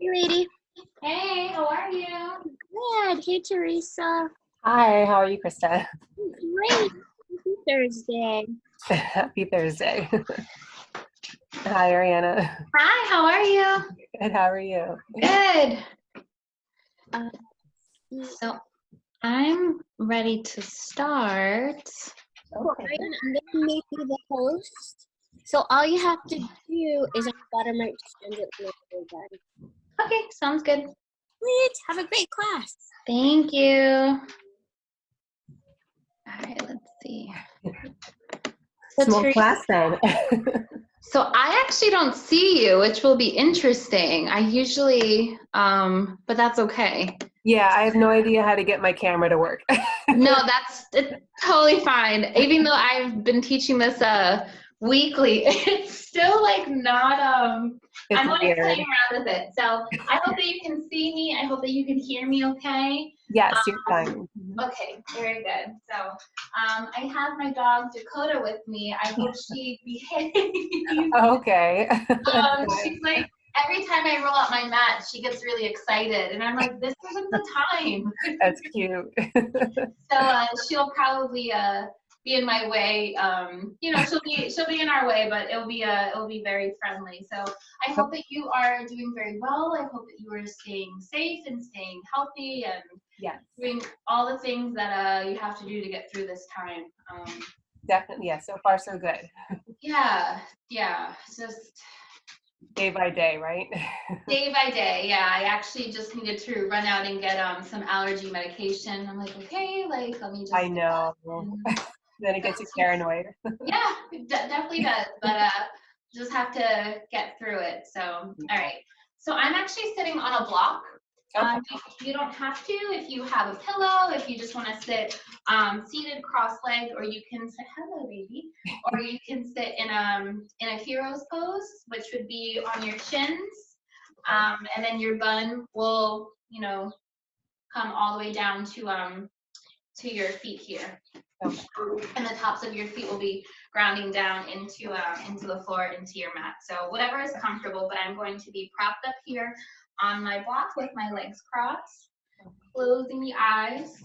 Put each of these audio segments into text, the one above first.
Hey, lady. Hey, how are you? Good. Hey, Teresa. Hi, how are you, Krista? Great. Happy Thursday. Happy Thursday. Hi, Ariana. Hi, how are you? Good, how are you? Good. Uh, So I'm ready to start. Cool. I'm going to make you the host. So all you have to do is on the bottom right, just end it when you're done. Okay, sounds good. Sweet. Have a great class. Thank you. All right, let's see. So, Small Teresa, class then. so I actually don't see you, which will be interesting. I usually, but that's okay. Yeah, I have no idea how to get my camera to work. No, it's totally fine. Even though I've been teaching this weekly, it's still like not It's I'm always weird. playing around with it. So I hope that you can see me. I hope that you can hear me okay. Yes, you're fine. Okay, very good. So I have my dog Dakota with me. I hope she behaves. Okay. She's like, every time I roll out my mat, she gets really excited. And I'm like, this isn't the time. That's cute. So she'll probably be in my way. You know, she'll be in our way, but it'll be very friendly. So I hope that you are doing very well. I hope that you are staying safe and staying healthy and Yes. doing all the things that you have to do to get through this time. Definitely, yeah, so far so good. Yeah, just Day by day, right? day by day. Yeah, I actually just needed to run out and get some allergy medication. I'm like, okay, like let me just. I know. Then it gets you paranoid. Yeah, it definitely does, but just have to get through it. So, all right. So I'm actually sitting on a block. Okay. You don't have to if you have a pillow, if you just want to sit seated cross-legged, or you can sit, hello baby, or you can sit in a hero's pose, which would be on your shins, and then your bun will, you know, come all the way down to your feet here. Okay. And the tops of your feet will be grounding down into the floor, into your mat. So whatever is comfortable, but I'm going to be propped up here on my block with my legs crossed, closing the eyes.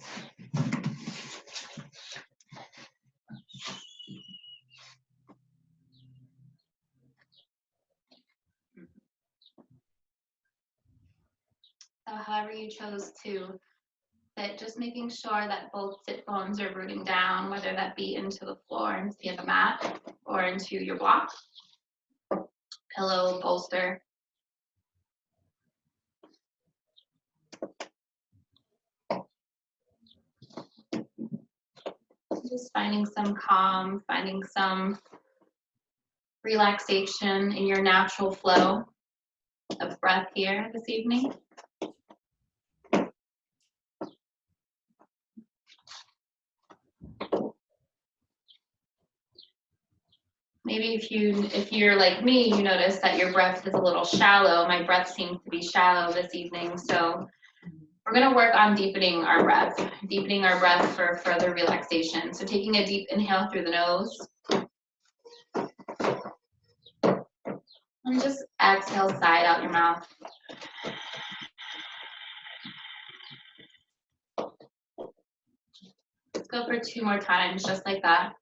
So however you chose to sit, just making sure that both sit bones are rooting down, whether that be into the floor and into the mat or into your block, pillow, bolster. Just finding some calm, finding some relaxation in your natural flow of breath here this evening. Maybe if you're like me, you notice that your breath is a little shallow. My breath seems to be shallow this evening, so we're going to work on deepening our breath for further relaxation. So taking a deep inhale through the nose. And just exhale, sigh out your mouth. Let's go for 2 more times, just like that.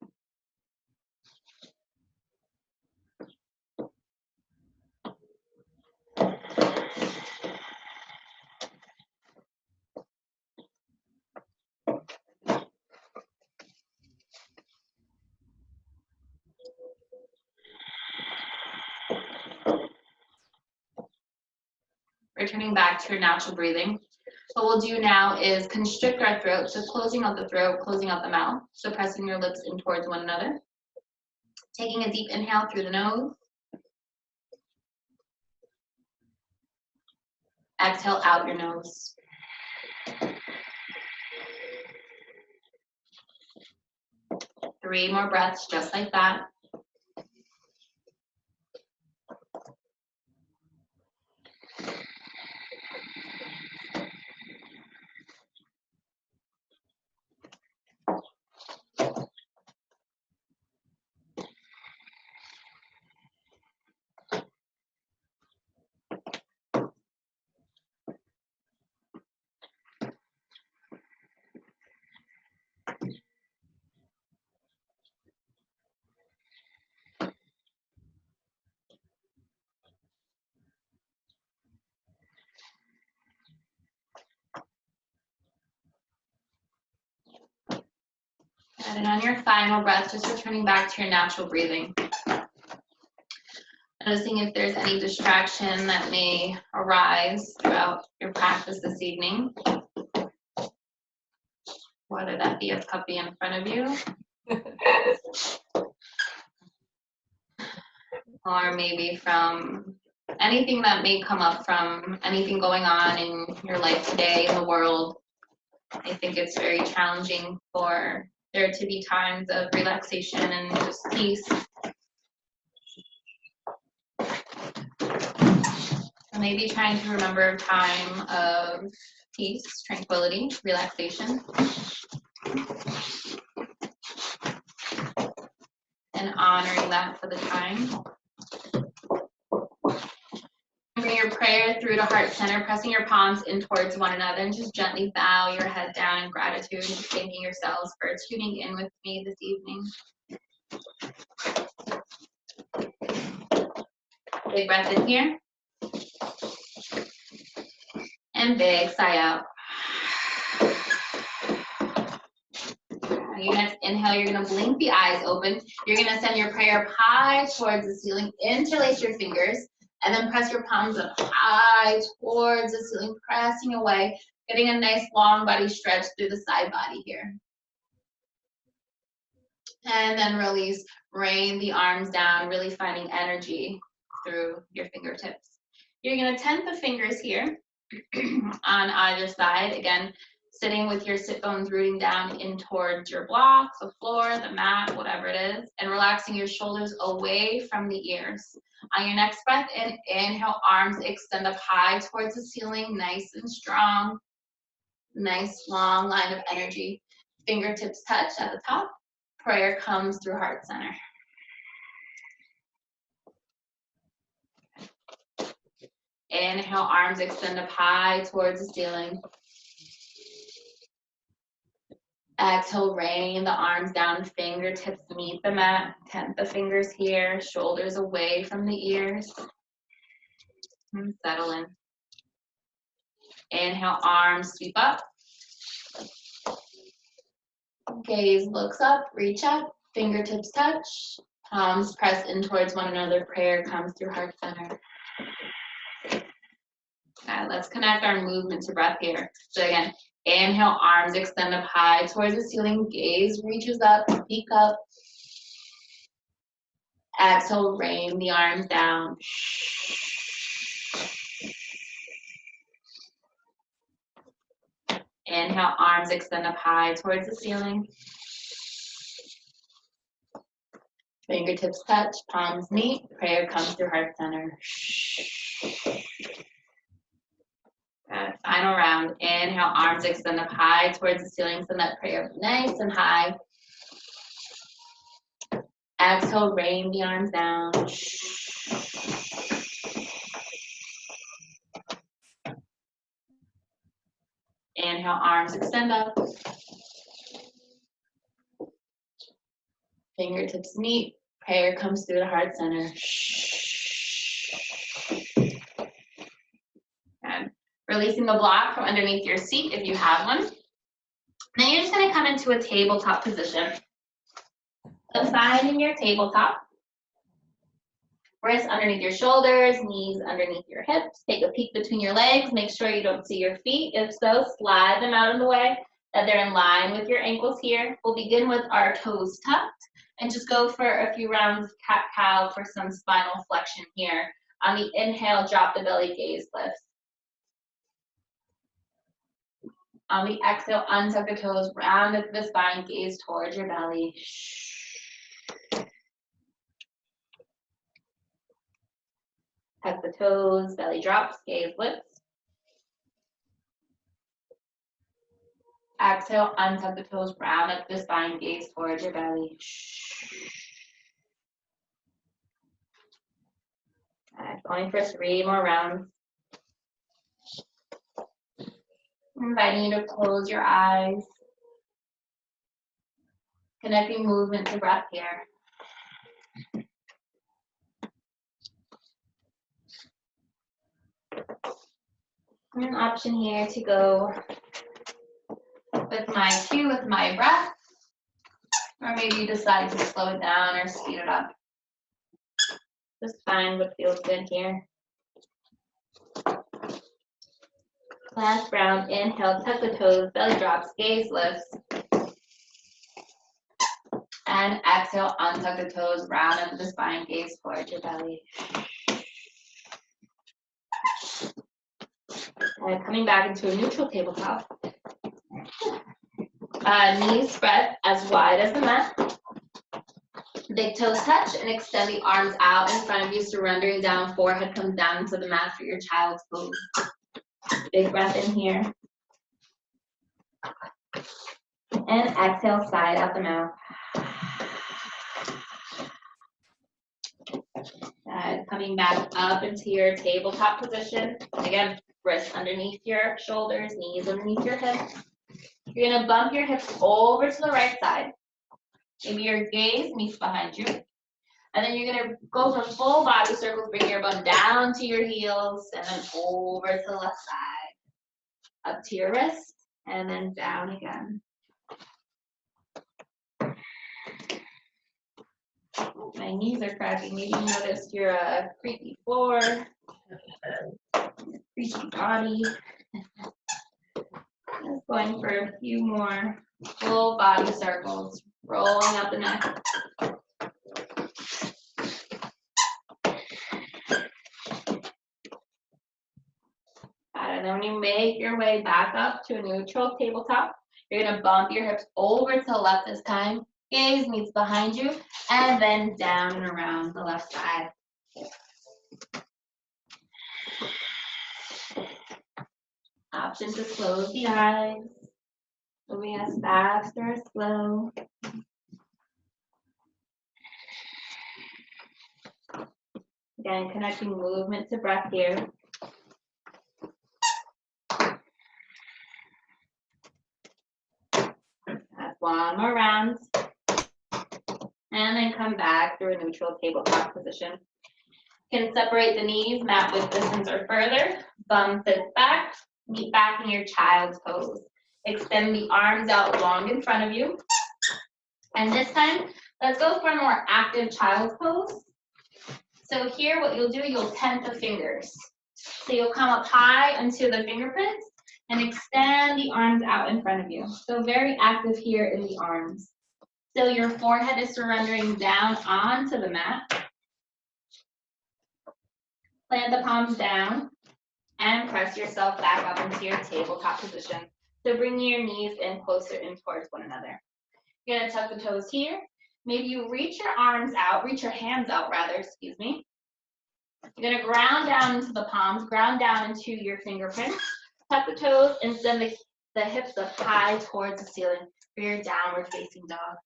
Returning back to your natural breathing. What we'll do now is constrict our throat, so closing out the throat, closing out the mouth, so pressing your lips in towards one another. Taking a deep inhale through the nose. Exhale out your nose. Three more breaths, just like that. And on your final breath, just returning back to your natural breathing. Noticing if there's any distraction that may arise throughout your practice this evening. Whether that be a puppy in front of you, or maybe from anything that may come up from anything going on in your life today, in the world. I think it's very challenging for there to be times of relaxation and just peace. So maybe trying to remember a time of peace, tranquility, relaxation. And honoring that for the time. Bring your prayer through to heart center, pressing your palms in towards one another, and just gently bow your head down in gratitude, and thanking yourselves for tuning in with me this evening. Big breath in here. And big sigh out. Your next inhale, you're going to blink the eyes open. You're going to send your prayer up high towards the ceiling. Interlace your fingers. And then press your palms up high towards the ceiling, pressing away, getting a nice long body stretch through the side body here. And then release, rain the arms down, really finding energy through your fingertips. You're going to tent the fingers here on either side. Again, sitting with your sit bones rooting down in towards your blocks, the floor, the mat, whatever it is, and relaxing your shoulders away from the ears. On your next breath in, inhale, arms extend up high towards the ceiling, nice and strong. Nice long line of energy. Fingertips touch at the top. Prayer comes through heart center. Inhale, arms extend up high towards the ceiling. Exhale, rain the arms down, fingertips meet the mat. Tent the fingers here, shoulders away from the ears. And settle in. Inhale, arms sweep up. Gaze looks up, reach up, fingertips touch. Palms press in towards one another. Prayer comes through heart center. Okay, let's connect our movement to breath here. So again, inhale, arms extend up high towards the ceiling. Gaze reaches up, peek up. Exhale, rain the arms down. Inhale, arms extend up high towards the ceiling. Fingertips touch, palms meet. Prayer comes through heart center. Okay, final round. Inhale, arms extend up high towards the ceiling. Send that prayer up nice and high. Exhale, rain the arms down. Inhale, arms extend up. Fingertips meet. Prayer comes through the heart center. And releasing the block from underneath your seat if you have one. Then you're just going to come into a tabletop position. So finding your tabletop. Wrists underneath your shoulders, knees underneath your hips. Take a peek between your legs. Make sure you don't see your feet. If so, slide them out of the way, that they're in line with your ankles here. We'll begin with our toes tucked and just go for a few rounds of cat-cow for some spinal flexion here. On the inhale, drop the belly, gaze lifts. On the exhale, untuck the toes, round up the spine, gaze towards your belly. Tuck the toes, belly drops, gaze lifts. Exhale, untuck the toes, round up the spine, gaze towards your belly. Going for 3 more rounds. Inviting you to close your eyes. Connecting movement to breath here. An option here to go with my cue, with my breath. Or maybe you decide to slow it down or speed it up. Just find what feels good here. Clasp round, inhale, tuck the toes, belly drops, gaze lifts. And exhale, untuck the toes, round up the spine, gaze towards your belly. And coming back into a neutral tabletop. Knees spread as wide as the mat. Big toes touch and extend the arms out in front of you, surrendering down. Forehead comes down into the mat for your child's pose. Big breath in here. And exhale, side out the mouth. Coming back up into your tabletop position. Again, wrists underneath your shoulders, knees underneath your hips. You're gonna bump your hips over to the right side. Maybe your gaze meets behind you. And then you're gonna go for full body circles, bring your bum down to your heels, and then over to the left side. Up to your wrist, and then down again. My knees are cracking. Maybe you noticed your creaky floor, creaky body. Just going for a few more full body circles, rolling up the neck. And then when you make your way back up to a neutral tabletop, you're gonna bump your hips over to the left this time. Gaze meets behind you, and then down and around the left side. Option to close the eyes. Moving as fast or as slow. Again, connecting movement to breath here. That's one more round. And then come back through a neutral tabletop position. You can separate the knees, mat width distance or further. Bum sits back, meet back in your child's pose. Extend the arms out long in front of you. And this time, let's go for a more active child's pose. So here, what you'll do, you'll tent the fingers. So you'll come up high onto the fingerprints and extend the arms out in front of you. So very active here in the arms. So your forehead is surrendering down onto the mat. Plant the palms down and press yourself back up into your tabletop position. So bringing your knees in closer in towards one another. You're gonna tuck the toes here. Maybe you reach your arms out, reach your hands out rather, excuse me. You're gonna ground down into the palms, ground down into your fingerprints. Tuck the toes and send the hips up high towards the ceiling for your downward facing dog.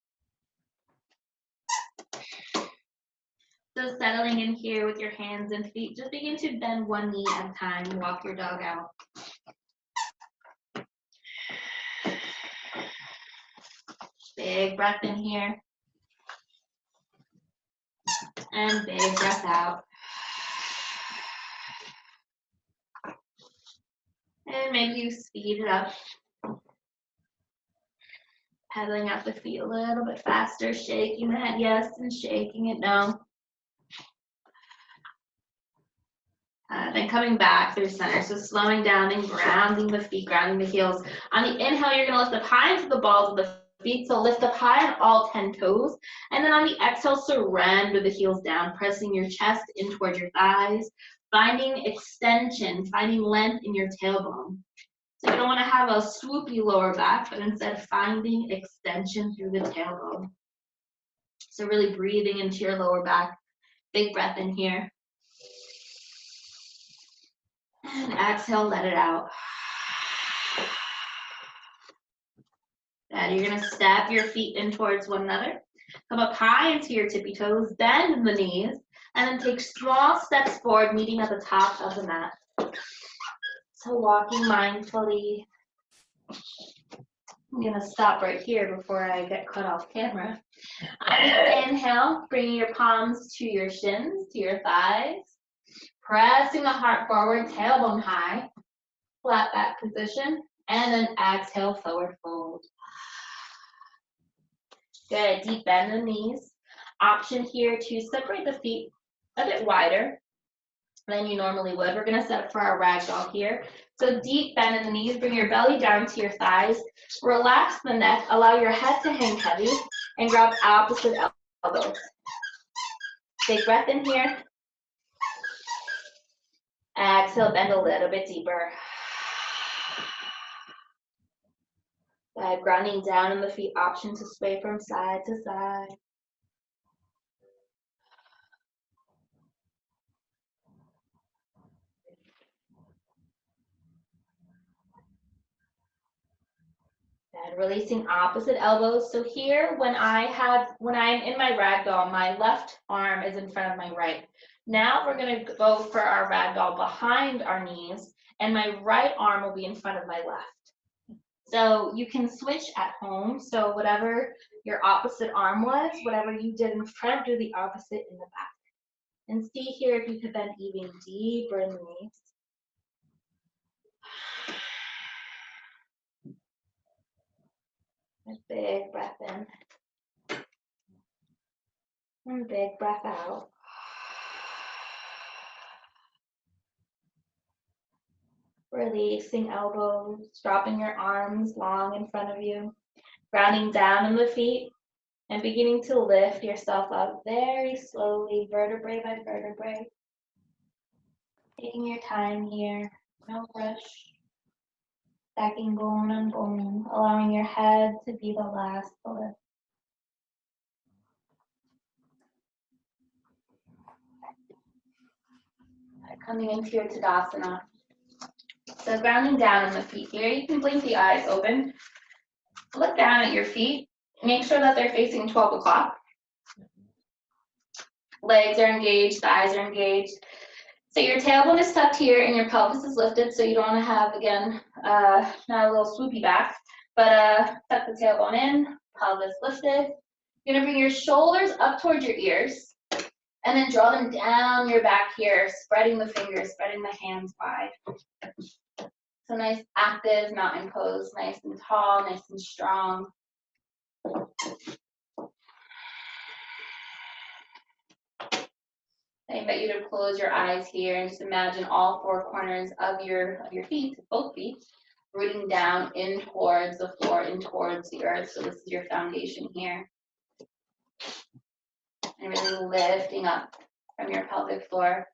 So settling in here with your hands and feet, just begin to bend one knee at a time and walk your dog out. Big breath in here. And big breath out. And maybe you speed it up. Pedaling out the feet a little bit faster, shaking the head yes and shaking it no. Then coming back through center. So slowing down and grounding the feet, grounding the heels. On the inhale, you're going to lift up high into the balls of the feet. So lift up high on all 10 toes. And then on the exhale, surrender the heels down, pressing your chest in towards your thighs, finding extension, finding length in your tailbone. So you don't want to have a swoopy lower back, but instead finding extension through the tailbone. So really breathing into your lower back. Big breath in here. And exhale, let it out. And you're going to step your feet in towards one another. Come up high into your tippy toes, bend the knees, and then take small steps forward, meeting at the top of the mat. So walking mindfully. I'm going to stop right here before I get cut off camera. Inhale, bringing your palms to your shins, to your thighs. Pressing the heart forward, tailbone high, flat back position, and then exhale, forward fold. Good, deep bend in the knees. Option here to separate the feet a bit wider than you normally would. We're gonna set up for our ragdoll here. So deep bend in the knees, bring your belly down to your thighs, relax the neck, allow your head to hang heavy, and grab opposite elbows. Take breath in here. Exhale, bend a little bit deeper. Grounding down in the feet, option to sway from side to side. And releasing opposite elbows. So here, when I'm in my ragdoll, my left arm is in front of my right. Now we're gonna go for our ragdoll behind our knees, and my right arm will be in front of my left. So you can switch at home. So whatever your opposite arm was, whatever you did in front, do the opposite in the back. And see here if you could bend even deeper in the knees. A big breath in. And big breath out. Releasing elbows, dropping your arms long in front of you. Grounding down in the feet and beginning to lift yourself up very slowly, vertebrae by vertebrae. Taking your time here, no rush. Stacking bone on bone, allowing your head to be the last to lift. Coming into your Tadasana. So grounding down in the feet here, you can blink the eyes open. Look down at your feet. Make sure that they're facing 12 o'clock. Legs are engaged, thighs are engaged. So your tailbone is tucked here and your pelvis is lifted, so you don't want to have, again, not a little swoopy back, but tuck the tailbone in, pelvis lifted. You're gonna bring your shoulders up towards your ears and then draw them down your back here, spreading the fingers, spreading the hands wide. So nice active mountain pose, nice and tall, nice and strong. I invite you to close your eyes here and just imagine all four corners of your feet, both feet, rooting down in towards the floor, in towards the earth. So this is your foundation here. And really lifting up from your pelvic floor.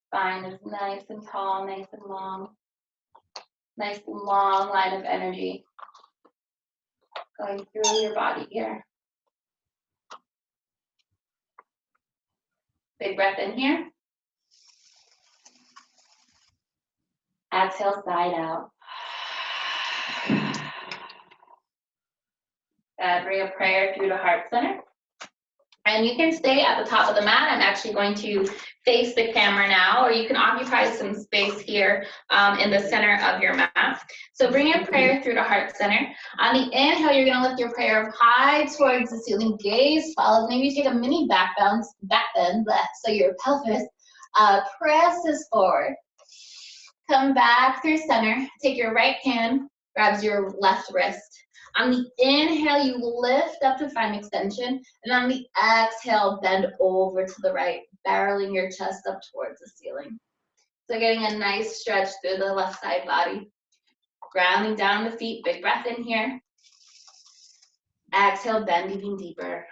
Spine is nice and tall, nice and long. Nice and long line of energy going through your body here. Big breath in here. Exhale, side out. Bring a prayer through the heart center. And you can stay at the top of the mat. I'm actually going to face the camera now, or you can occupy some space here in the center of your mat. So bring your prayer through the heart center. On the inhale, you're going to lift your prayer up high towards the ceiling. Gaze follows. Maybe you take a mini back bend, so your pelvis presses forward. Come back through center. Take your right hand, grabs your left wrist. On the inhale, you lift up to find extension. And on the exhale, bend over to the right, barreling your chest up towards the ceiling. So getting a nice stretch through the left side body. Grounding down the feet, big breath in here. Exhale, bend even deeper.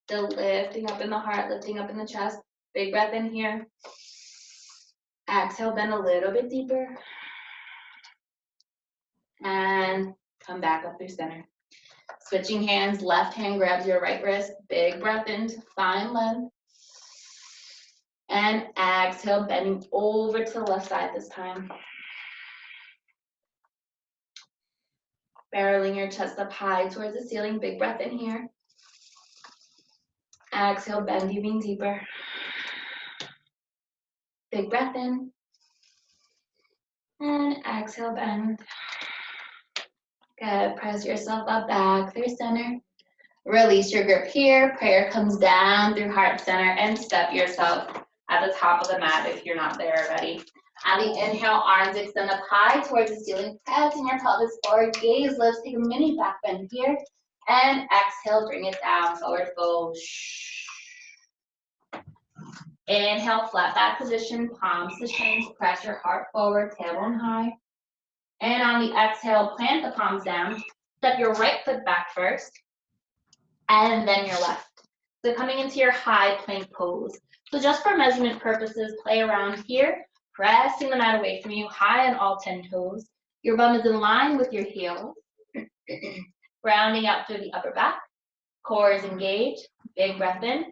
Still lifting up in the heart, lifting up in the chest. Big breath in here. Exhale, bend a little bit deeper. And come back up through center. Switching hands, left hand grabs your right wrist. Big breath in to find length. And exhale, bending over to the left side this time. Barreling your chest up high towards the ceiling. Big breath in here. Exhale, bend even deeper. Big breath in. And exhale, bend. Good. Press yourself up back through center. Release your grip here. Prayer comes down through heart center and step yourself at the top of the mat if you're not there already. On the inhale, arms extend up high towards the ceiling, pressing your pelvis forward, gaze lifts, take a mini back bend here, and exhale, bring it down, forward fold. Inhale, flat back position, palms to shins, press your heart forward, tailbone high. And on the exhale, plant the palms down, step your right foot back first, and then your left. So coming into your high plank pose. So just for measurement purposes, play around here, pressing the mat away from you, high on all 10 toes. Your bum is in line with your heels. Rounding out through the upper back. Core is engaged. Big breath in.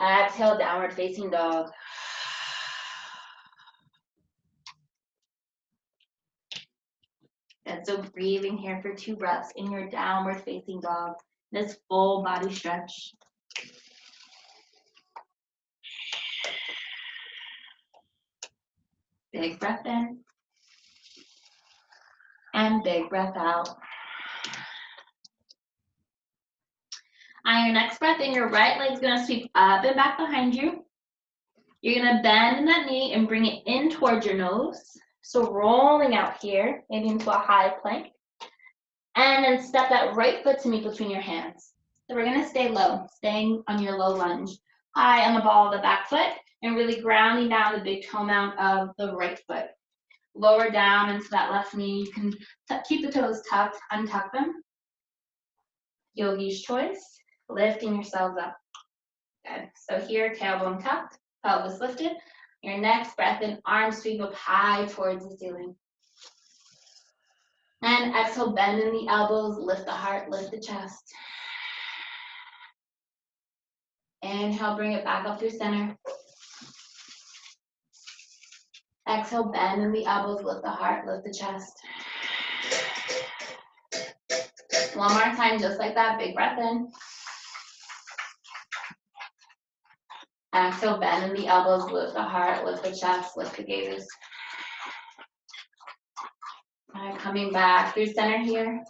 Exhale, downward facing dog. And so breathing here for 2 breaths in your downward facing dog. This full body stretch. Big breath in. And big breath out. On your next breath in, your right leg's gonna sweep up and back behind you. You're gonna bend in that knee and bring it in towards your nose. So rolling out here, maybe into a high plank. And then step that right foot to meet between your hands. So we're gonna stay low, staying on your low lunge. High on the ball of the back foot and really grounding down the big toe mount of the right foot. Lower down into that left knee. You can keep the toes tucked, untuck them. Yogi's choice, lifting yourselves up. Good. So here, tailbone tucked, pelvis lifted. Your next breath in, arms sweep up high towards the ceiling. And exhale, bend in the elbows, lift the heart, lift the chest. Inhale, bring it back up through center. Exhale, bend in the elbows, lift the heart, lift the chest. One more time, just like that, big breath in. Exhale, bend in the elbows, lift the heart, lift the chest, lift the gaze. All right, coming back through center here.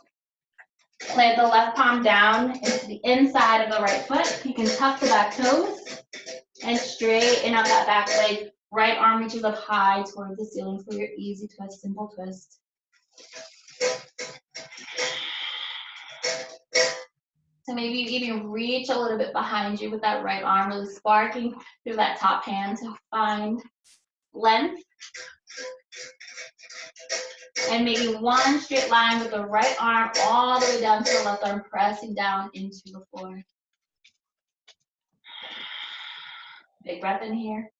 Plant the left palm down into the inside of the right foot. You can tuck the back toes and straighten out that back leg. Right arm reaches up high towards the ceiling for your easy twist, simple twist. So maybe you even reach a little bit behind you with that right arm, really sparking through that top hand to find length. And maybe one straight line with the right arm all the way down to the left arm, pressing down into the floor. Big breath in here.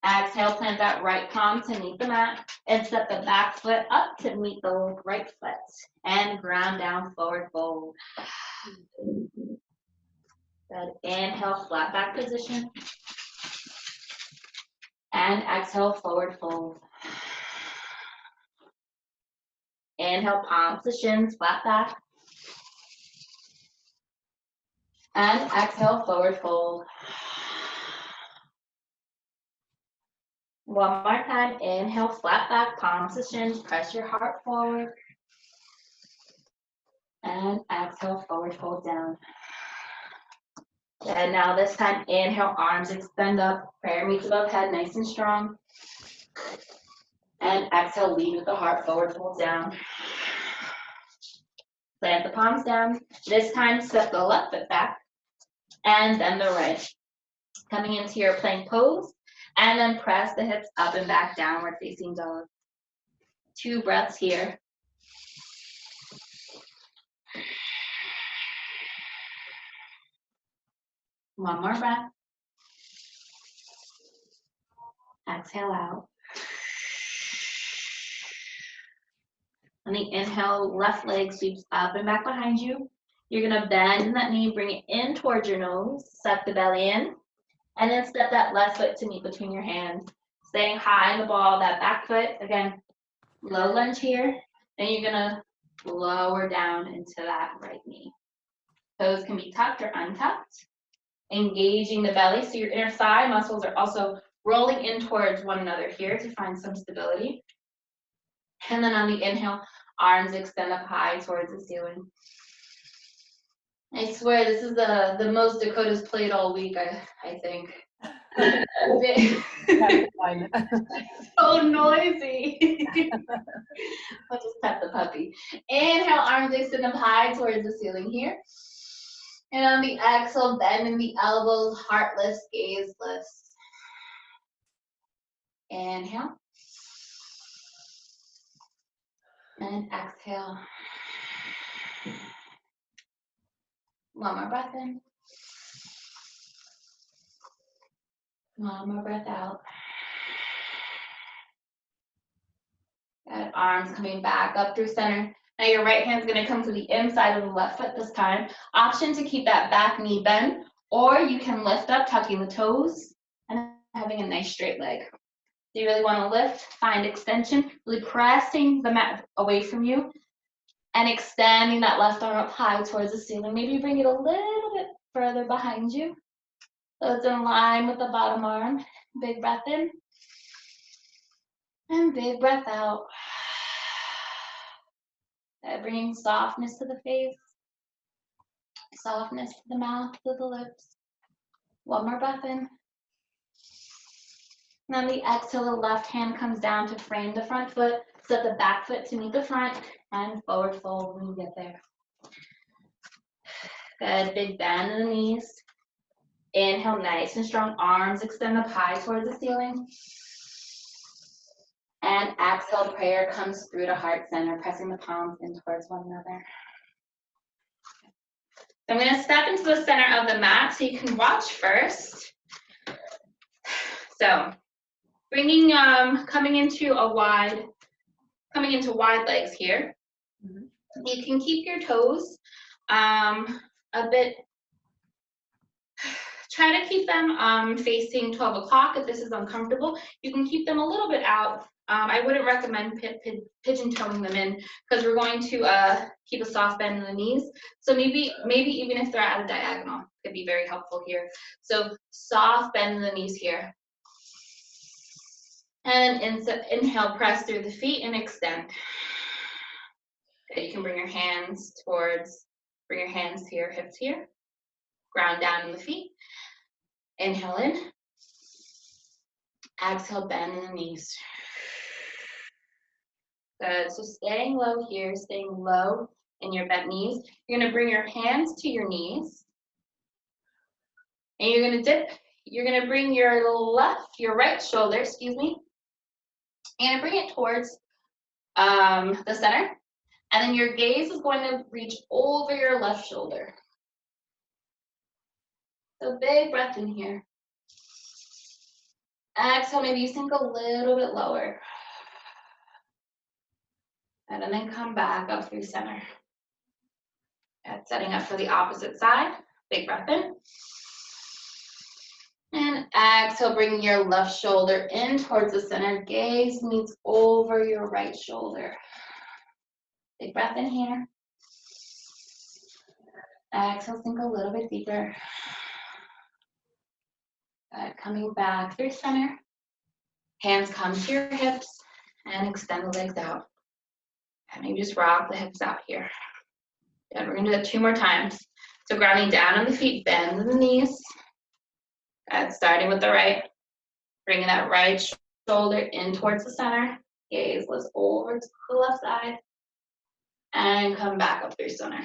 Exhale, plant that right palm to meet the mat and step the back foot up to meet the right foot and ground down, forward fold. Good. Inhale, flat back position. And exhale, forward fold. Inhale, palms to shins, flat back. And exhale, forward fold. One more time, inhale, flat back, palms to shins, press your heart forward. And exhale, forward fold down. And now this time, inhale, arms extend up, prayer meets above head, nice and strong. And exhale, lead with the heart, forward fold down. Plant the palms down. This time, step the left foot back, and then the right. Coming into your plank pose. And then press the hips up and back, downward facing dog. 2 breaths here. One more breath. Exhale out. On the inhale, left leg sweeps up and back behind you. You're gonna bend that knee, bring it in towards your nose, suck the belly in. And then step that left foot to meet between your hands. Staying high in the ball, that back foot. Again, low lunge here. Then you're gonna lower down into that right knee. Toes can be tucked or untucked. Engaging the belly, so your inner thigh muscles are also rolling in towards one another here to find some stability. And then on the inhale, arms extend up high towards the ceiling. I swear this is the most Dakota's played all week, I think. That's fun. So noisy. I'll just pet the puppy. Inhale, arms extend up high towards the ceiling here. And on the exhale, bend in the elbows, heart lifts, gaze lifts. Inhale. And exhale. One more breath in. One more breath out. Good. Arms coming back up through center. Now your right hand's going to come to the inside of the left foot this time. Option to keep that back knee bent, or you can lift up, tucking the toes, and having a nice straight leg. So you really want to lift, find extension, really pressing the mat away from you, and extending that left arm up high towards the ceiling. Maybe bring it a little bit further behind you. So it's in line with the bottom arm. Big breath in. And big breath out. Bringing softness to the face. Softness to the mouth, to the lips. One more breath in. And on the exhale, the left hand comes down to frame the front foot. Set the back foot to meet the front. And forward fold when you get there. Good. Big bend in the knees. Inhale, nice and strong. Arms extend up high towards the ceiling. And exhale, prayer comes through to heart center, pressing the palms in towards one another. So I'm going to step into the center of the mat so you can watch first. So bringing, coming into wide legs here. Mm-hmm. You can keep your toes a bit. Try to keep them facing 12 o'clock if this is uncomfortable. You can keep them a little bit out. I wouldn't recommend pigeon toeing them in because we're going to keep a soft bend in the knees. So maybe even if they're at a diagonal, could be very helpful here. So soft bend in the knees here. And inhale, press through the feet and extend. Okay, you can bring your hands to your hips here. Ground down in the feet. Inhale in. Exhale, bend in the knees. Good. So staying low here, staying low in your bent knees. You're going to bring your hands to your knees. And you're going to dip. You're going to bring your right shoulder, and bring it towards the center. And then your gaze is going to reach over your left shoulder. So big breath in here. Exhale, maybe you sink a little bit lower. And then come back up through center. And setting up for the opposite side. Big breath in. And exhale, bring your left shoulder in towards the center. Gaze meets over your right shoulder. Big breath in here. Exhale, sink a little bit deeper. Good. Coming back through center. Hands come to your hips and extend the legs out. And maybe just rock the hips out here. Good. We're going to do that 2 more times. So grounding down on the feet, bend the knees. Good. Starting with the right. Bringing that right shoulder in towards the center. Gaze lifts over to the left side. And come back up through center.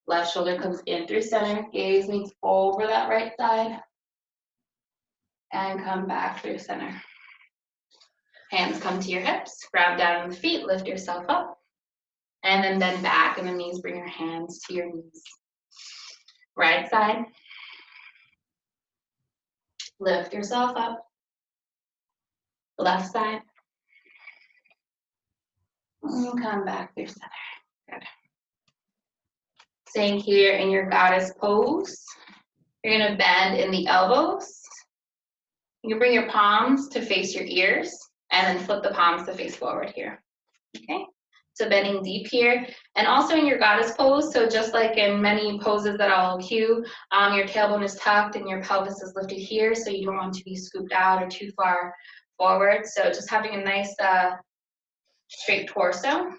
Left shoulder comes in through center. Gaze meets over that right side. And come back through center. Hands come to your hips. Grab down on the feet. Lift yourself up. And then bend back in the knees. Bring your hands to your knees. Right side. Lift yourself up. Left side. And come back through center. Good. Staying here in your goddess pose. You're going to bend in the elbows. You can bring your palms to face your ears and then flip the palms to face forward here. Okay? So bending deep here. And also in your goddess pose, so just like in many poses that I'll cue, your tailbone is tucked and your pelvis is lifted here, so you don't want to be scooped out or too far forward. So just having a nice straight torso.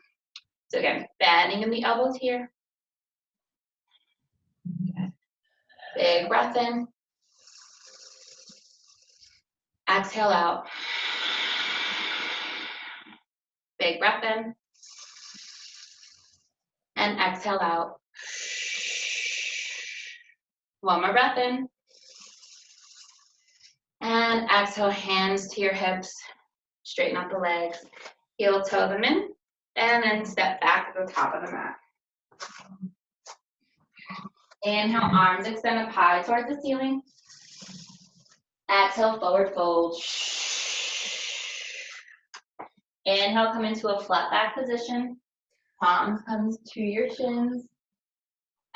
So again, bending in the elbows here. Good. Big breath in. Exhale out. Big breath in. And exhale out. One more breath in. And exhale, hands to your hips. Straighten out the legs. Heel toe them in. And then step back to the top of the mat. Inhale, arms extend up high towards the ceiling. Exhale, forward fold. Inhale, come into a flat back position. Palms comes to your shins.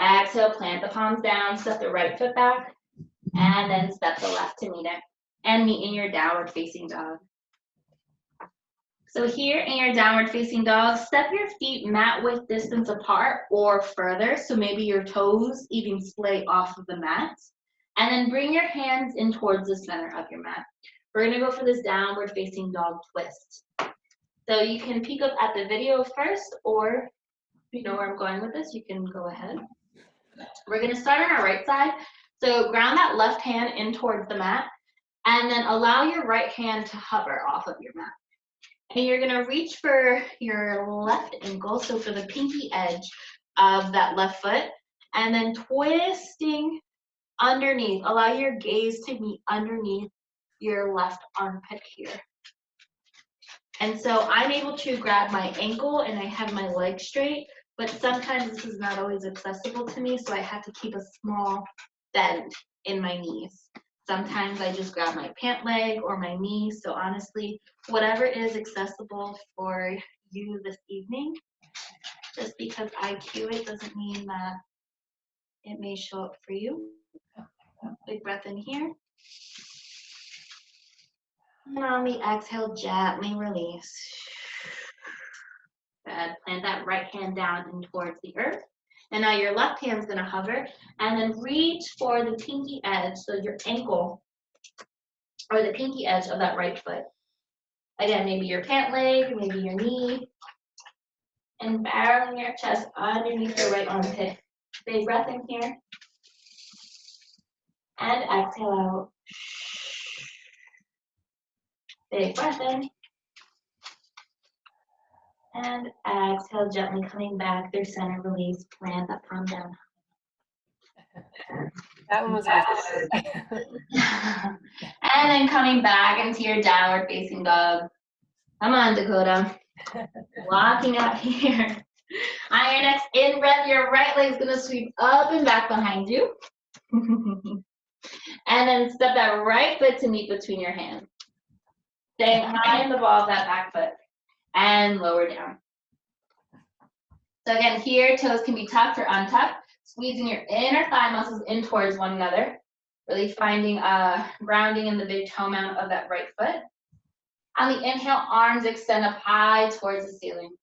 Exhale, plant the palms down, step the right foot back, and then step the left to meet it. And meet in your downward facing dog. So here in your downward facing dog, step your feet mat width distance apart or further, so maybe your toes even splay off of the mat. And then bring your hands in towards the center of your mat. We're gonna go for this downward facing dog twist. So you can peek up at the video first, or if you know where I'm going with this, you can go ahead. We're gonna start on our right side. So ground that left hand in towards the mat, and then allow your right hand to hover off of your mat. And you're gonna reach for your left ankle, so for the pinky edge of that left foot, and then twisting underneath. Allow your gaze to meet underneath your left armpit here. And so I'm able to grab my ankle and I have my leg straight, but sometimes this is not always accessible to me, so I have to keep a small bend in my knees. Sometimes I just grab my pant leg or my knee. So honestly, whatever is accessible for you this evening, just because I cue it doesn't mean that it may show up for you. Big breath in here. And on the exhale, gently release. Good. Plant that right hand down in towards the earth. And now your left hand's gonna hover and then reach for the pinky edge, so your ankle or the pinky edge of that right foot. Again, maybe your pant leg, maybe your knee. And barreling your chest underneath your right armpit. Big breath in here. And exhale out. Big breath in. And exhale, gently coming back through center release. Plant that palm down. That one was good. And then coming back into your downward facing dog. Come on, Dakota. Walking out here. On your next in breath, your right leg's gonna sweep up and back behind you. And then step that right foot to meet between your hands. Staying high in the ball of that back foot. And lower down. So again, here, toes can be tucked or untucked. Squeezing your inner thigh muscles in towards one another. Really finding grounding in the big toe mount of that right foot. On the inhale, arms extend up high towards the ceiling.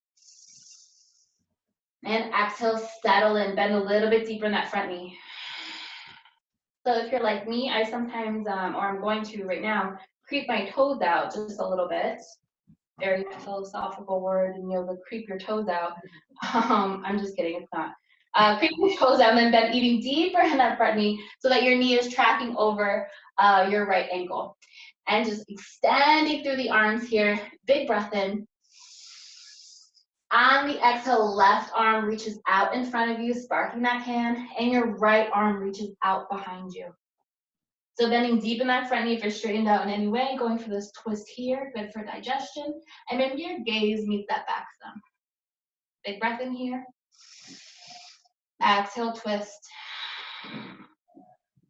And exhale, settle in, bend a little bit deeper in that front knee. So if you're like me, I sometimes, or I'm going to right now, creep my toes out just a little bit. Very philosophical word in yoga, creep your toes out. I'm just kidding, it's not. Creep your toes out and then bend even deeper in that front knee so that your knee is tracking over your right ankle. And just extending through the arms here. Big breath in. On the exhale, left arm reaches out in front of you, sparking that hand, and your right arm reaches out behind you. So bending deep in that front knee if you're straightened out in any way, going for this twist here, good for digestion. And maybe your gaze meets that back thumb. Big breath in here. Exhale, twist.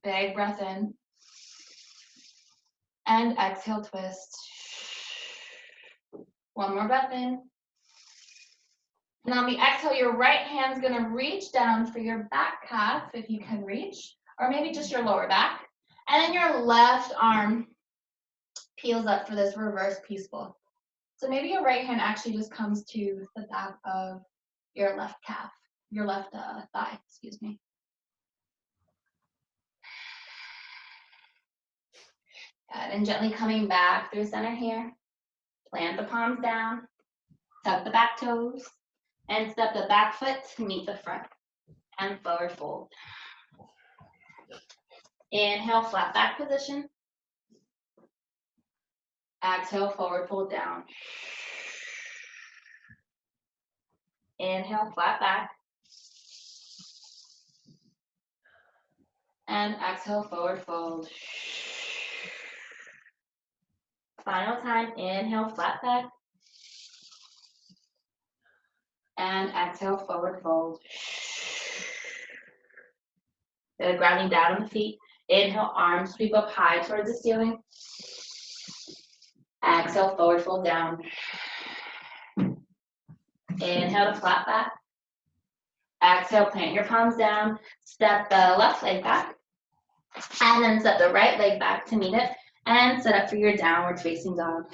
Big breath in. And exhale, twist. One more breath in. And on the exhale, your right hand's gonna reach down for your back calf, if you can reach, or maybe just your lower back. And then your left arm peels up for this reverse peaceful. So maybe your right hand actually just comes to the back of your left calf, your left thigh, excuse me. Good, and gently coming back through center here. Plant the palms down, tuck the back toes, and step the back foot to meet the front, and forward fold. Inhale, flat back position. Exhale, forward fold down. Inhale, flat back. And exhale, forward fold. Final time, inhale, flat back. And exhale, forward fold. Good, grounding down on the feet. Inhale, arms sweep up high towards the ceiling. Exhale, forward fold down. Inhale to flat back. Exhale, plant your palms down. Step the left leg back. And then step the right leg back to meet it. And set up for your downward facing dog.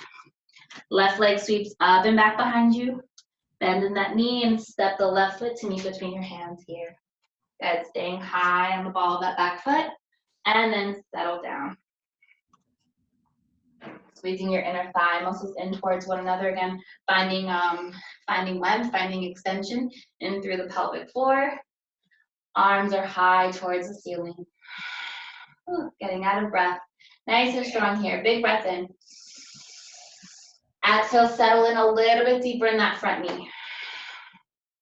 Left leg sweeps up and back behind you. Bend in that knee and step the left foot to meet between your hands here. Good, staying high on the ball of that back foot. And then settle down. Squeezing your inner thigh muscles in towards one another again, finding length, finding extension in through the pelvic floor. Arms are high towards the ceiling. Ooh, getting out of breath. Nice and strong here. Big breath in. Exhale, settle in a little bit deeper in that front knee.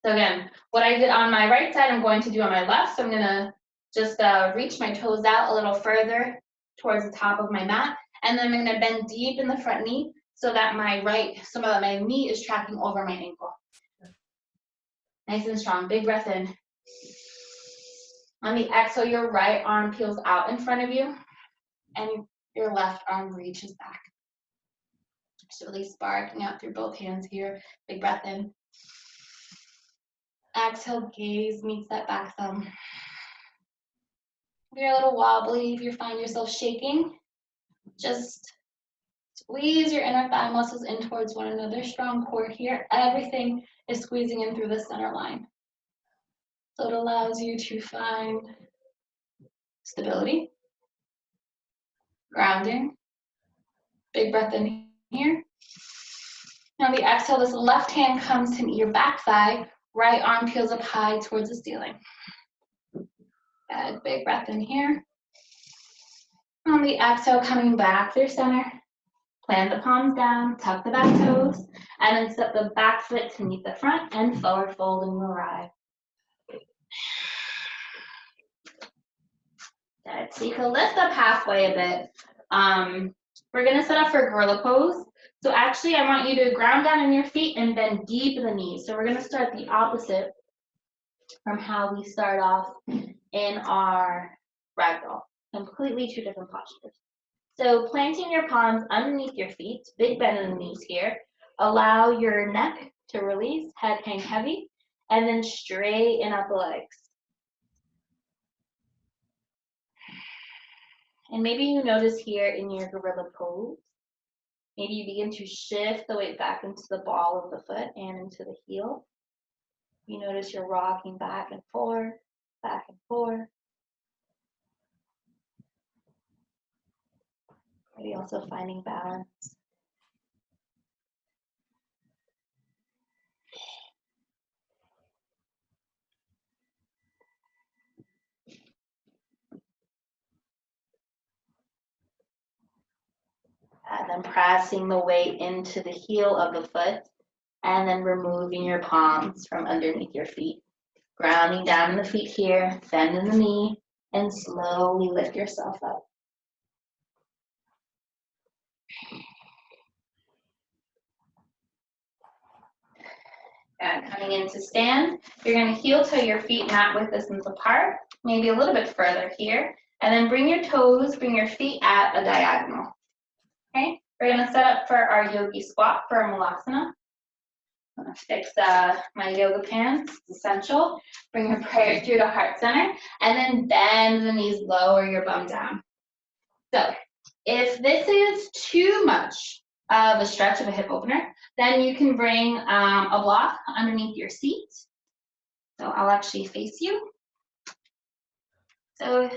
So again, what I did on my right side, I'm going to do on my left. So I'm gonna just reach my toes out a little further towards the top of my mat. And then I'm gonna bend deep in the front knee so that my knee is tracking over my ankle. Nice and strong, big breath in. On the exhale, your right arm peels out in front of you and your left arm reaches back. Just really sparking out through both hands here. Big breath in. Exhale, gaze meets that back thumb. If you're a little wobbly, if you find yourself shaking, just squeeze your inner thigh muscles in towards one another. Strong core here. Everything is squeezing in through the center line. So it allows you to find stability, grounding. Big breath in here. On the exhale, this left hand comes to meet your back thigh. Right arm peels up high towards the ceiling. Good, big breath in here. On the exhale, coming back through center. Plant the palms down, tuck the back toes, and then step the back foot to meet the front and forward fold and arrive. Good, so you can lift up halfway a bit. We're gonna set up for gorilla pose. So actually, I want you to ground down in your feet and bend deep in the knees. So we're gonna start the opposite from how we start off in our ragdoll. Completely two different postures. So planting your palms underneath your feet, big bend in the knees here. Allow your neck to release, head hang heavy, and then straighten up the legs. And maybe you notice here in your gorilla pose, maybe you begin to shift the weight back into the ball of the foot and into the heel. You notice you're rocking back and forth, back and forth. Maybe also finding balance. And then pressing the weight into the heel of the foot and then removing your palms from underneath your feet. Grounding down in the feet here, bend in the knee, and slowly lift yourself up. And coming into stand, you're going to heel toe your feet mat width distance apart, maybe a little bit further here, and then bring your toes, bring your feet at a diagonal. Okay, we're going to set up for our yogi squat for a malasana. I'm going to fix my yoga pants, it's essential. Bring your prayer through to heart center, and then bend the knees, lower your bum down. So if this is too much of a stretch of a hip opener, then you can bring a block underneath your seat. So I'll actually face you. So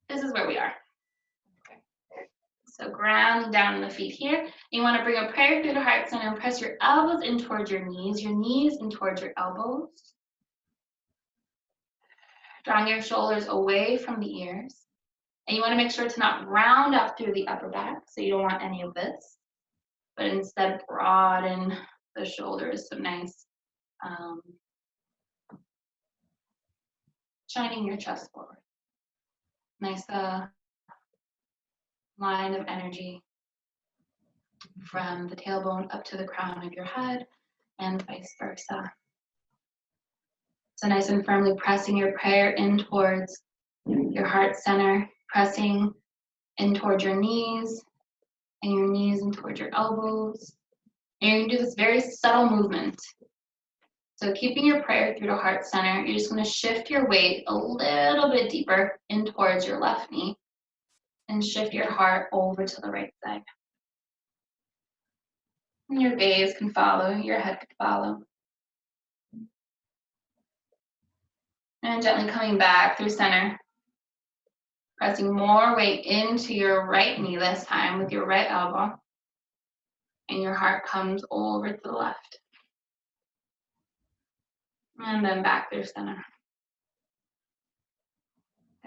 this is where we are. So ground down in the feet here. You want to bring a prayer through the heart center and press your elbows in towards your knees in towards your elbows. Drawing your shoulders away from the ears. And you want to make sure to not round up through the upper back, so you don't want any of this. but instead broaden the shoulders. So nice, shining your chest forward. Nice line of energy from the tailbone up to the crown of your head and vice versa. So nice and firmly pressing your prayer in towards your heart center, pressing in towards your knees and your knees in towards your elbows. And you're gonna do this very subtle movement. So keeping your prayer through the heart center, you're just gonna shift your weight a little bit deeper in towards your left knee and shift your heart over to the right side. And your gaze can follow, your head can follow. And gently coming back through center, pressing more weight into your right knee this time with your right elbow. And your heart comes over to the left. And then back through center.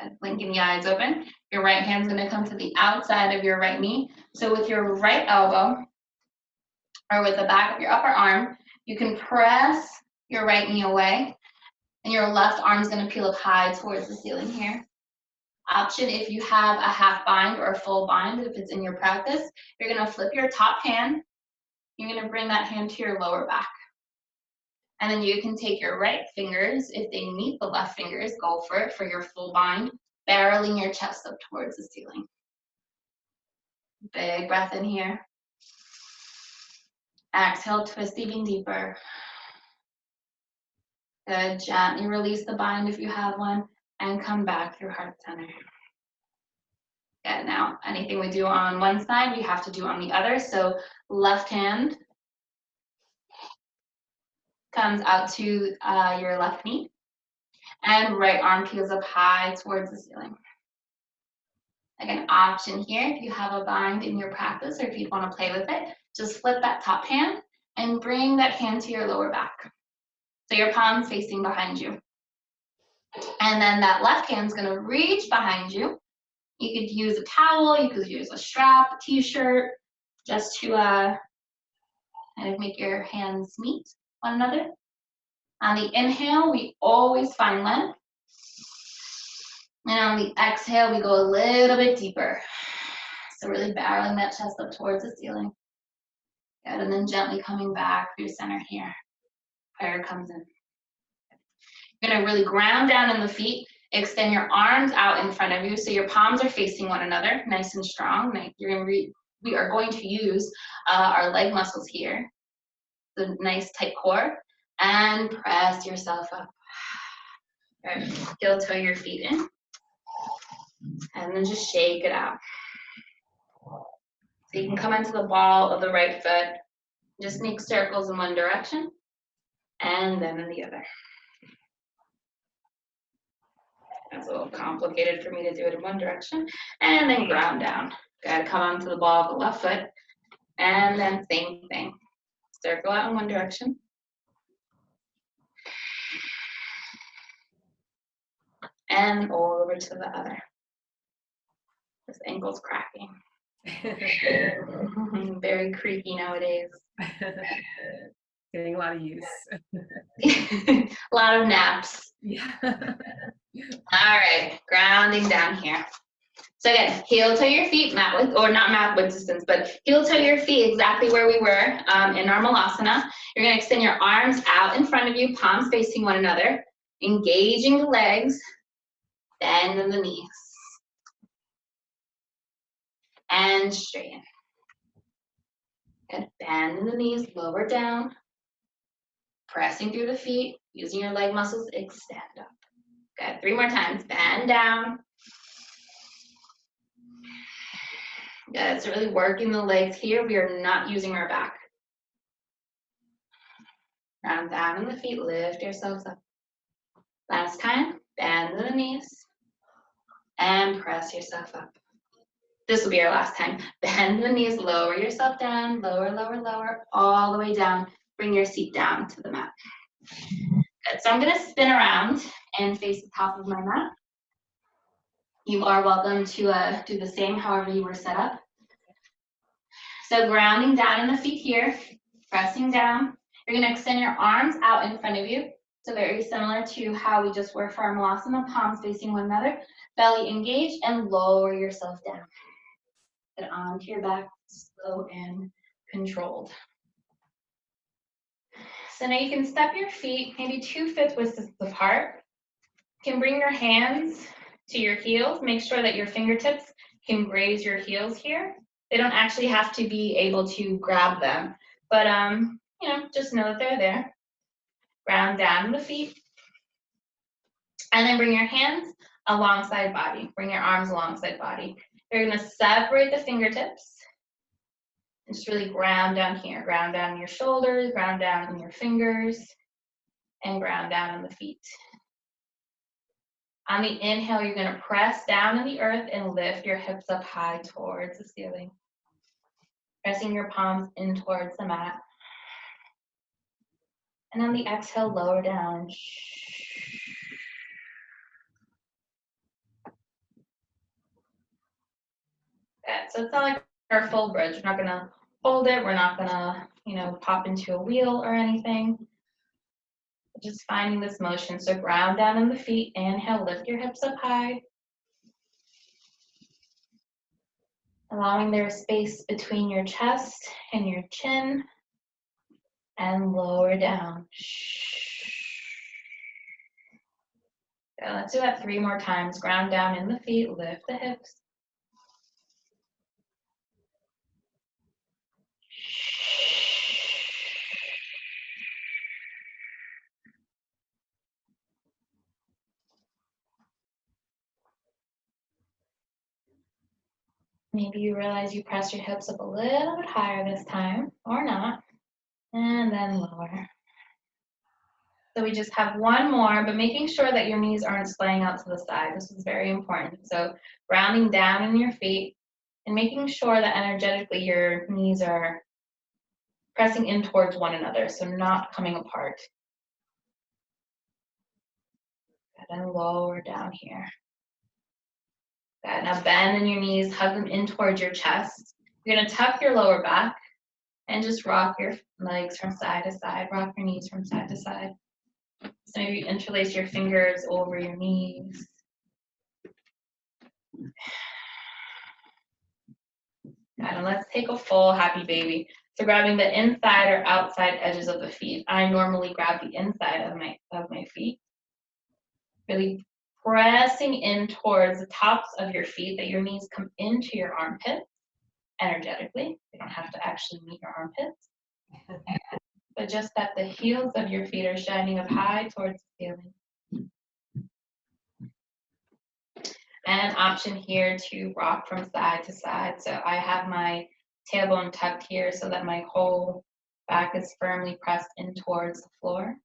Good. Blinking the eyes open. Your right hand's gonna come to the outside of your right knee. So with your right elbow, or with the back of your upper arm, you can press your right knee away, and your left arm's gonna peel up high towards the ceiling here. Option if you have a half bind or a full bind, if it's in your practice, you're gonna flip your top hand, you're gonna bring that hand to your lower back. And then you can take your right fingers, if they meet the left fingers, go for it for your full bind, barreling your chest up towards the ceiling. Big breath in here. Exhale, twist even deeper. Good, gently release the bind if you have one, and come back through heart center. Good, now anything we do on one side, we have to do on the other. So left hand comes out to your left knee, and right arm peels up high towards the ceiling. Again, option here, if you have a bind in your practice or if you want to play with it, just flip that top hand and bring that hand to your lower back. So your palm's facing behind you. And then that left hand's gonna reach behind you. You could use a towel, you could use a strap, a t-shirt, just to kind of make your hands meet one another. On the inhale, we always find length. And on the exhale, we go a little bit deeper. So really barreling that chest up towards the ceiling. Good, and then gently coming back through center here. Prayer comes in. You're gonna really ground down in the feet, extend your arms out in front of you so your palms are facing one another, nice and strong. We are going to use our leg muscles here. The nice tight core, and press yourself up. Good. Heel toe your feet in. And then just shake it out. So you can come into the ball of the right foot, just make circles in one direction, and then in the other. That's a little complicated for me to do it in one direction. And then ground down. Good, come onto the ball of the left foot, and then same thing. Circle out in one direction. And over to the other. This ankle's cracking. Very creaky nowadays. Getting a lot of use. A lot of naps. Yeah. All right, grounding down here. So again, heel toe your feet, mat width, or not mat width distance, but heel toe your feet exactly where we were in Malasana. You're gonna extend your arms out in front of you, palms facing one another, engaging the legs, bend in the knees. And straighten. Good, bend in the knees, lower down. Pressing through the feet, using your leg muscles, extend up. Good, 3 more times, bend down. Good, so really working the legs here. We are not using our back. Round down in the feet, lift yourselves up. Last time, bend in the knees. And press yourself up. This will be our last time. Bend the knees, lower yourself down, lower, lower, lower, all the way down. Bring your seat down to the mat. Good, so I'm gonna spin around and face the top of my mat. You are welcome to do the same however you were set up. So grounding down in the feet here, pressing down. You're gonna extend your arms out in front of you. So very similar to how we just were for our Malasana, palms facing one another, belly engaged, and lower yourself down. Get onto your back, slow and controlled. So now you can step your feet maybe 2 foot widths apart. You can bring your hands to your heels. Make sure that your fingertips can graze your heels here. They don't actually have to be able to grab them, but you know, just know that they're there. Ground down the feet. And then bring your hands alongside body. Bring your arms alongside body. You're gonna separate the fingertips. And just really ground down here. Ground down in your shoulders, ground down in your fingers, and ground down in the feet. On the inhale, you're gonna press down in the earth and lift your hips up high towards the ceiling. Pressing your palms in towards the mat. And on the exhale, lower down. Good. So it's not like our full bridge. We're not gonna hold it. We're not gonna, you know, pop into a wheel or anything. Just finding this motion. So ground down in the feet. Inhale, lift your hips up high. Allowing there space between your chest and your chin. And lower down. So let's do that 3 more times. Ground down in the feet, lift the hips. Maybe you realize you press your hips up a little bit higher this time, or not. And then lower. So we just have 1 more, but making sure that your knees aren't splaying out to the side. This is very important. So grounding down in your feet and making sure that energetically your knees are pressing in towards one another, so not coming apart. Good, and lower down here. Good, now bend in your knees, hug them in towards your chest. You're gonna tuck your lower back and just rock your legs from side to side, rock your knees from side to side. So maybe interlace your fingers over your knees. Good, and let's take a full happy baby. So grabbing the inside or outside edges of the feet. I normally grab the inside of my feet. Really pressing in towards the tops of your feet, that your knees come into your armpits energetically. They don't have to actually meet your armpits. But just that the heels of your feet are shining up high towards the ceiling. And option here to rock from side to side. So I have my tailbone tucked here so that my whole back is firmly pressed in towards the floor.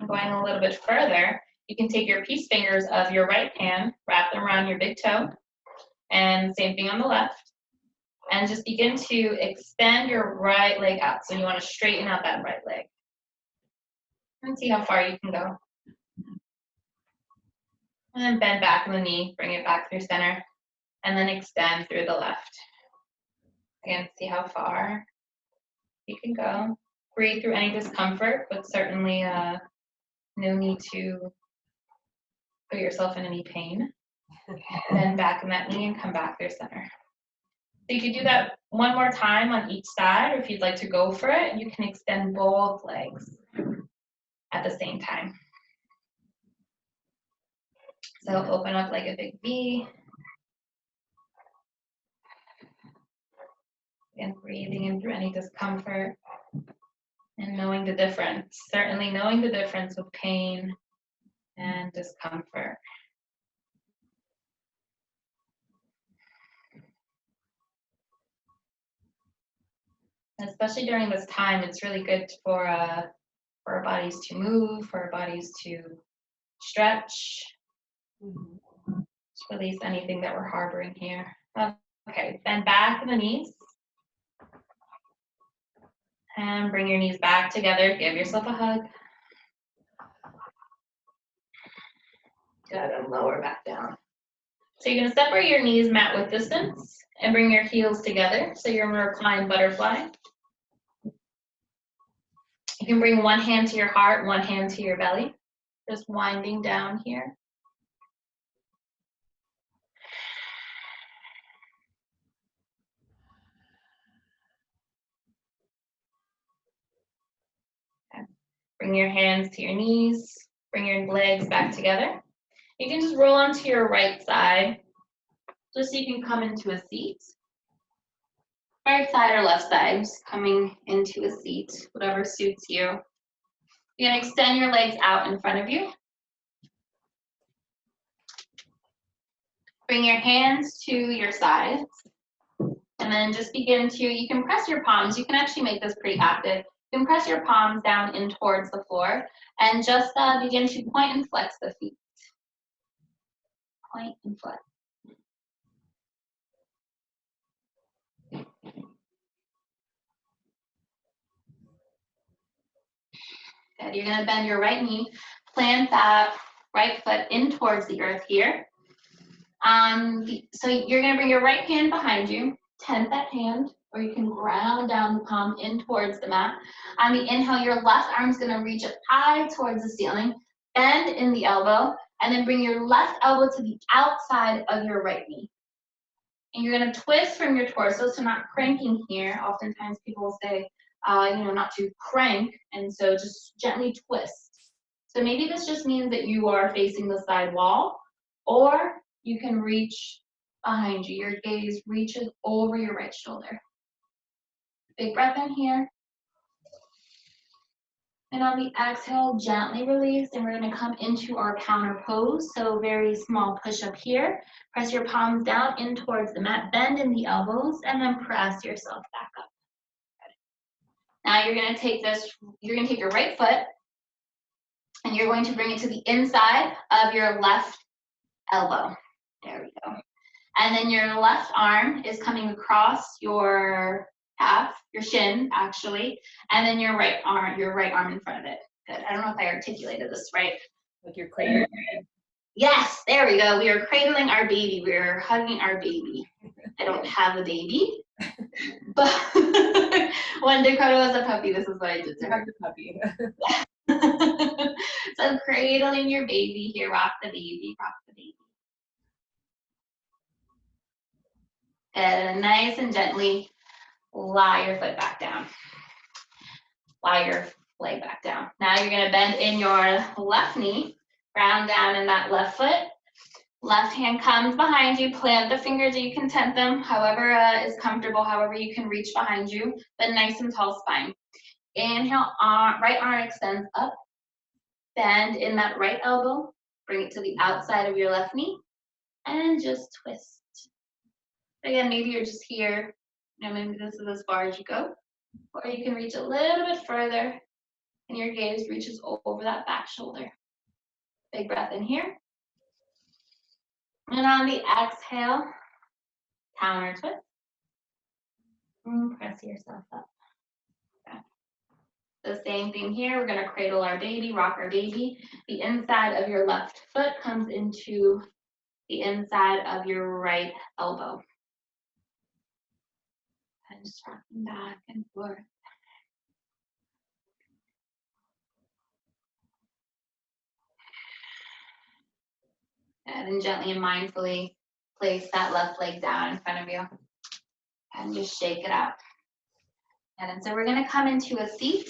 Going a little bit further, you can take your peace fingers of your right hand, wrap them around your big toe, and same thing on the left. And just begin to extend your right leg out. So you want to straighten out that right leg. And see how far you can go. And then bend back in the knee, bring it back through center, and then extend through the left. Again, see how far you can go. Breathe through any discomfort, but certainly no need to put yourself in any pain. Then back in that knee and come back through center. So you could do that 1 more time on each side, or if you'd like to go for it, you can extend both legs at the same time. So open up like a big V. And breathing in through any discomfort and knowing the difference. Certainly knowing the difference of pain and discomfort. Especially during this time, it's really good for our bodies to move, for our bodies to stretch. Just release anything that we're harboring here. Okay, bend back in the knees. And bring your knees back together. Give yourself a hug. Good, and lower back down. So you're gonna separate your knees mat width distance and bring your heels together. So you're in a reclined butterfly. You can bring one hand to your heart, one hand to your belly. Just winding down here. Okay. Bring your hands to your knees. Bring your legs back together. You can just roll onto your right side, just so you can come into a seat. Right side or left side, just coming into a seat, whatever suits you. You're gonna extend your legs out in front of you. Bring your hands to your sides. And then just begin to, you can press your palms. You can actually make this pretty active. You can press your palms down in towards the floor and just begin to point and flex the feet. Point and flex. Good. You're gonna bend your right knee, plant that right foot in towards the earth here. So you're gonna bring your right hand behind you, tent that hand, or you can ground down the palm in towards the mat. On the inhale, your left arm's gonna reach up high towards the ceiling, bend in the elbow, and then bring your left elbow to the outside of your right knee. And you're gonna twist from your torso, so not cranking here. Oftentimes people will say, not to crank, and so just gently twist. So maybe this just means that you are facing the side wall, or you can reach behind you. Your gaze reaches over your right shoulder. Big breath in here. And on the exhale, gently release, and we're gonna come into our counter pose. So very small push up here. Press your palms down in towards the mat, bend in the elbows, and then press yourself back up. Now you're gonna take your right foot, and you're going to bring it to the inside of your left elbow. There we go. And then your left arm is coming across your calf, your shin, actually, and then your right arm in front of it. Good. I don't know if I articulated this right. Like you're cradling. Yes, there we go. We are cradling our baby. We are hugging our baby. I don't have a baby, but when Dakota was a puppy, this is what I did to her. Puppy. So cradling your baby here. Rock the baby. Rock the baby. And nice and gently lie your foot back down. Lie your leg back down. Now you're gonna bend in your left knee, ground down in that left foot. Left hand comes behind you, plant the fingers, you can tent them, however is comfortable, however you can reach behind you, but nice and tall spine. Inhale, right arm extends up, bend in that right elbow, bring it to the outside of your left knee, and just twist. Again, maybe you're just here, maybe this is as far as you go, or you can reach a little bit further and your gaze reaches over that back shoulder. Big breath in here. And on the exhale, counter twist. And press yourself up. Okay. The same thing here, we're gonna cradle our baby, rock our baby. The inside of your left foot comes into the inside of your right elbow. And just rocking back and forth. And then gently and mindfully place that left leg down in front of you. And just shake it out. And so we're gonna come into a seat.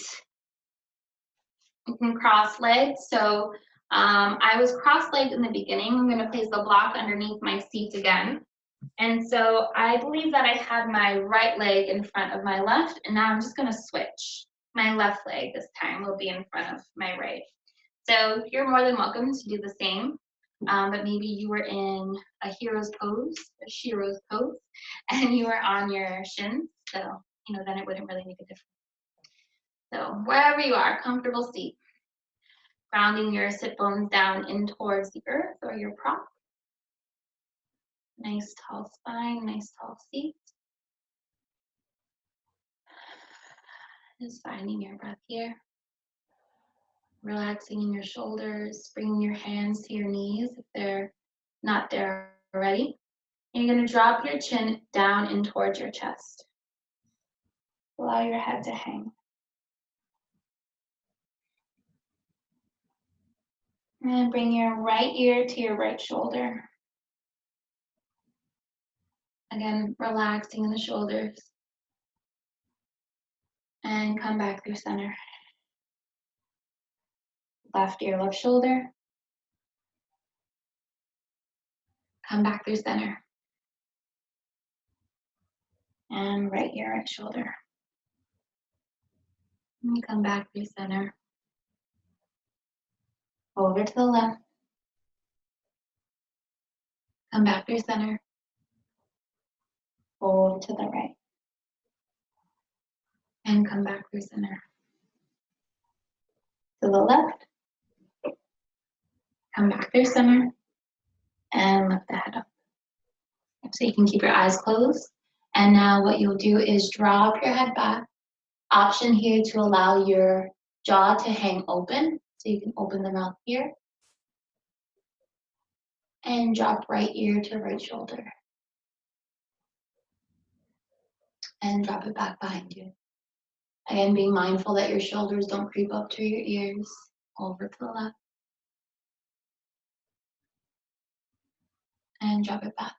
You can cross legs. So I was cross-legged in the beginning. I'm gonna place the block underneath my seat again. And so I believe that I had my right leg in front of my left, and now I'm just gonna switch. My left leg this time will be in front of my right. So you're more than welcome to do the same, but maybe you were in a hero's pose, a Shiro's pose, and you were on your shins, so then it wouldn't really make a difference. So wherever you are, comfortable seat. Grounding your sit bones down in towards the earth or your prop. Nice tall spine, nice tall seat. Just finding your breath here. Relaxing in your shoulders, bringing your hands to your knees if they're not there already. And you're going to drop your chin down in towards your chest. Allow your head to hang. And bring your right ear to your right shoulder. Again, relaxing in the shoulders. And come back through center. Left ear, left shoulder. Come back through center. And right ear, right shoulder. And come back through center. Over to the left. Come back through center. Over to the right. And come back through center. To the left. Come back through center. And lift the head up. So you can keep your eyes closed. And now what you'll do is drop your head back. Option here to allow your jaw to hang open. So you can open the mouth here. And drop right ear to right shoulder. And drop it back behind you. Again, being mindful that your shoulders don't creep up to your ears. Over to the left. And drop it back.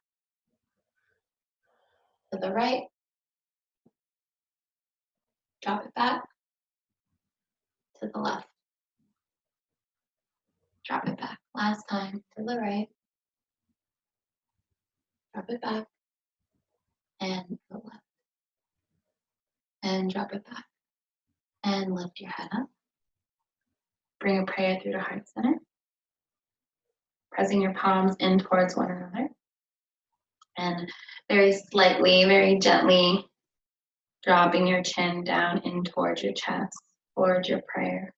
To the right. Drop it back. To the left. Drop it back. Last time. To the right. Drop it back. And to the left. And drop it back. And lift your head up. Bring a prayer through the heart center. Pressing your palms in towards one another. And very slightly, very gently dropping your chin down in towards your chest, towards your prayer.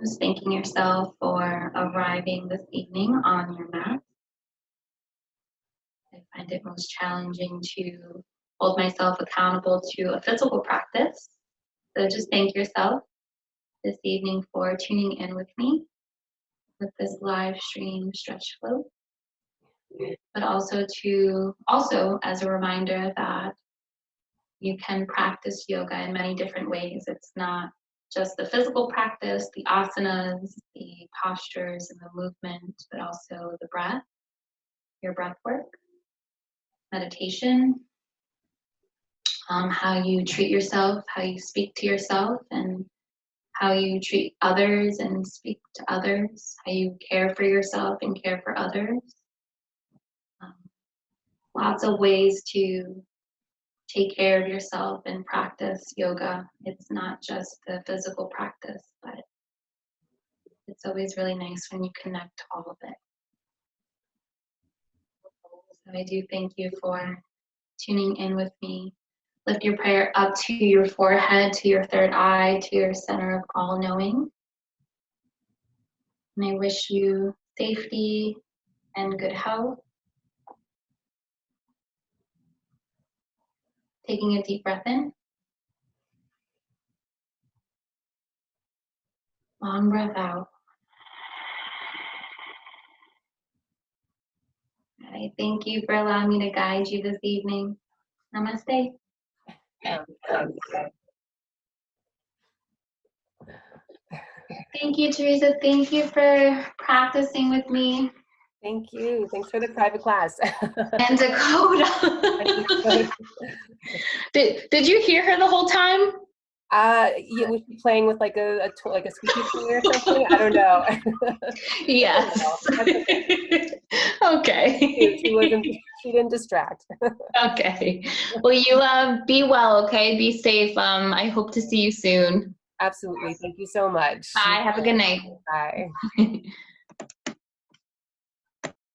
Just thanking yourself for arriving this evening on your mat. I find it most challenging to hold myself accountable to a physical practice. So just thank yourself this evening for tuning in with me with this live stream stretch flow. But also as a reminder that you can practice yoga in many different ways. It's not just the physical practice, the asanas, the postures and the movement, but also the breath, your breath work, meditation, how you treat yourself, how you speak to yourself, and how you treat others and speak to others, how you care for yourself and care for others. Lots of ways to take care of yourself and practice yoga. It's not just the physical practice, but it's always really nice when you connect all of it. So I do thank you for tuning in with me. Lift your prayer up to your forehead, to your third eye, to your center of all knowing. And I wish you safety and good health. Taking a deep breath in. Long breath out. I thank you for allowing me to guide you this evening. Namaste. Thank you, Teresa. Thank you for practicing with me. Thank you. Thanks for the private class. And Dakota. Did you hear her the whole time? Yeah, was she playing with like a squeaky toy or something? I don't know. Yes. Okay. She didn't distract. Okay. Well, you be well, okay? Be safe. I hope to see you soon. Absolutely. Thank you so much. Bye. Have a good night. Bye.